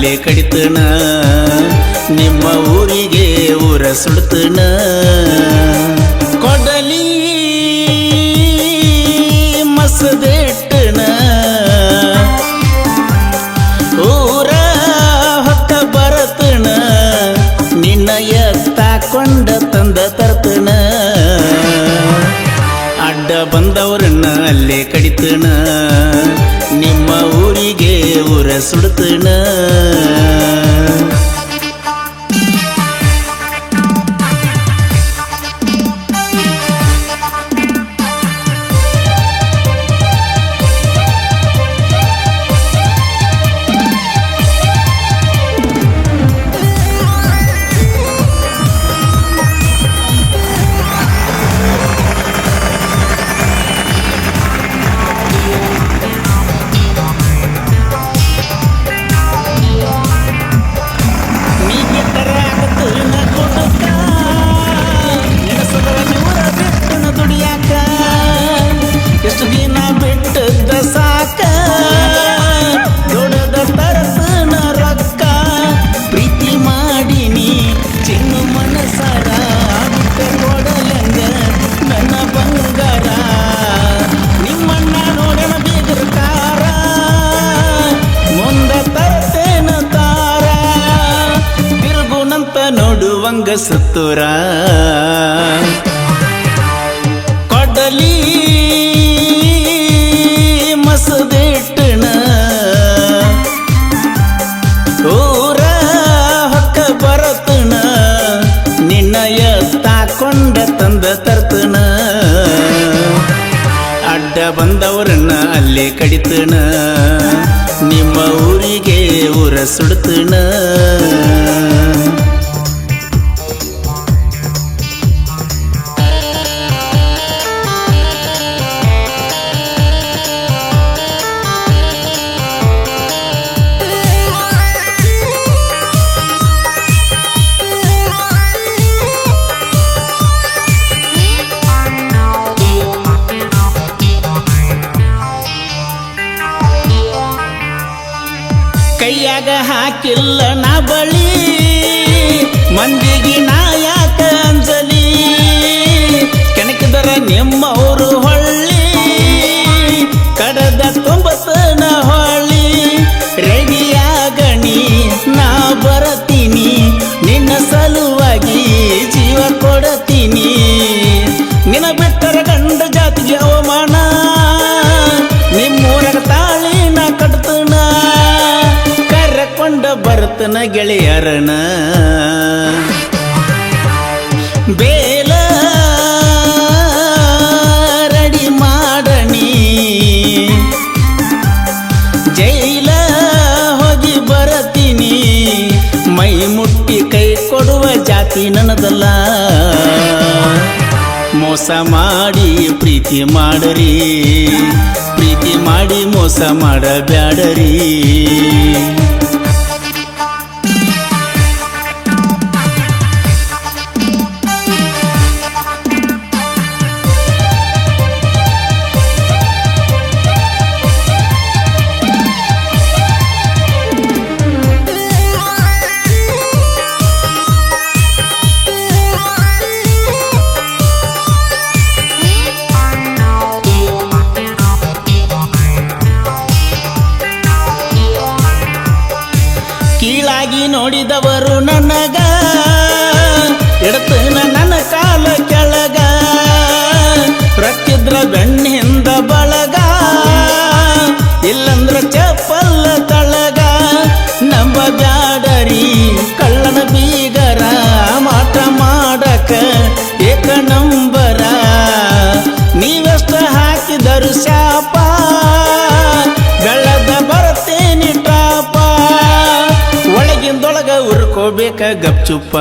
ಅಲ್ಲೇ ಕಡಿತನ ನಿಮ್ಮ ಊರಿಗೆ ಊರ ಸುಡ್ತನ ಕೊಡಲಿ ಮಸದೆಟ್ಟನ ಊರ ಹೊತ್ತ ಬರತನ ನಿನ್ನ ಎತ್ತಾಕೊಂಡ ತಂದ ತರ್ತನ ಅಡ್ಡ ಬಂದವರನ್ನ ಅಲ್ಲೇ ಕಡಿತನ ನಿಮ್ಮ ಊರಿಗೆ ಊರ ಸುಡ್ತನ ಎಷ್ಟು ದಿನ ಬಿಟ್ಟದ ಸಾಕ ದೊಡ್ಡದ ತರತನ ರೊಕ್ಕ ಪ್ರೀತಿ ಮಾಡಿನಿ ಚಿನ್ನು ಮನಸಾರ ಬಿಟ್ಟ ಕೊಡಲಂಗ ನನ್ನ ಬಂಗಾರ ನಿಮ್ಮಣ್ಣ ನೋಡಣ ಬೀಗರ್ತಾರ ಮುಂದ ತರ್ತೇನ ತಾರ ತಿರುಗುನಂತ ನೋಡುವಂಗ ಸುತ್ತೂರ ಕೊಡಲಿ ಮಸದೆಟ್ಟಣ ಊರ ಹೊಕ್ಕ ಬರತನ ನಿನ್ನ ಎತ್ತಾಕೊಂಡ ತಂದ ತರ್ತನ ಅಡ್ಡ ಬಂದವರನ್ನ ಅಲ್ಲೇ ಕಡಿತನ ನಿಮ್ಮ ಊರಿಗೆ ಊರ ಸುಡ್ತನ ಕೈಯಾಗ ಹಾಕಿಲ್ಲ ನಾ ಬಳಿ ಮಂದಿಗೆ ನಾ ಯಾಕ ಅಂಜಲಿ ಕೆಣಕಿದರ ನಿಮ್ಮವರು ಹೊಳ್ಳಿ ಕಡದ ತುಂಬತನ ಹೊಳ್ಳಿ ರೆಡಿಯಾಗಣಿ ನಾ ಬರತೀನಿ ನಿನ್ನ ಸಲುವಾಗಿ ಜೀವ ಕೊಡತೀನಿ ನಿನ್ನ ಬಿಟ್ಟರ ಗಂಡ ಜಾತಿಗೆ ಅವಮಾನ ನಿಮ್ಮೂರಾಗ ತಾಳಿ ನಾ ಕಟ್ತನ ಕೊಂಡ ಬರ್ತನ ಗೆಳೆಯರನ ಬೇಲ ರೆಡಿ ಮಾಡಣಿ ಜೈಲ ಹೋಗಿ ಬರತೀನಿ ಮೈ ಮುಟ್ಟಿ ಕೈ ಕೊಡುವ ಜಾತಿ ನನ್ನದಲ್ಲ ಮೋಸ ಮಾಡಿ ಪ್ರೀತಿ ಮಾಡರಿ ಪ್ರೀತಿ ಮಾಡಿ ಮೋಸ ಮಾಡಬ್ಯಾಡರಿ ಕೀಳಾಗಿ ನೋಡಿದವರು ನನಗ ಇಡ್ತನ ನನ್ನ ಕಾಲ ಕೆಳಗ ರಕ್ಕಿದ್ರ ಬೆಣ್ಣಿಂದ ಬಳಗ ಇಲ್ಲಂದ್ರ ಚಪ್ಪಲ್ಲ ತಳಗ ನಂಬ ಬ್ಯಾಡರಿ ಕಳ್ಳನ ಬೀಗರ ಮಾಟ ಮಾಡಕ ಏಕ ನಂಬರ ನೀವೆಷ್ಟ ಹಾಕಿದರು ಶಾಪ ಬೆಳ್ಳದ ಬರ್ತೇನಿ ಟಾಪ ಒಳಗಿಂದೊಳಗ ಉರ್ಕೋಬೇಕ ಗಪ್ಚುಪ್ಪ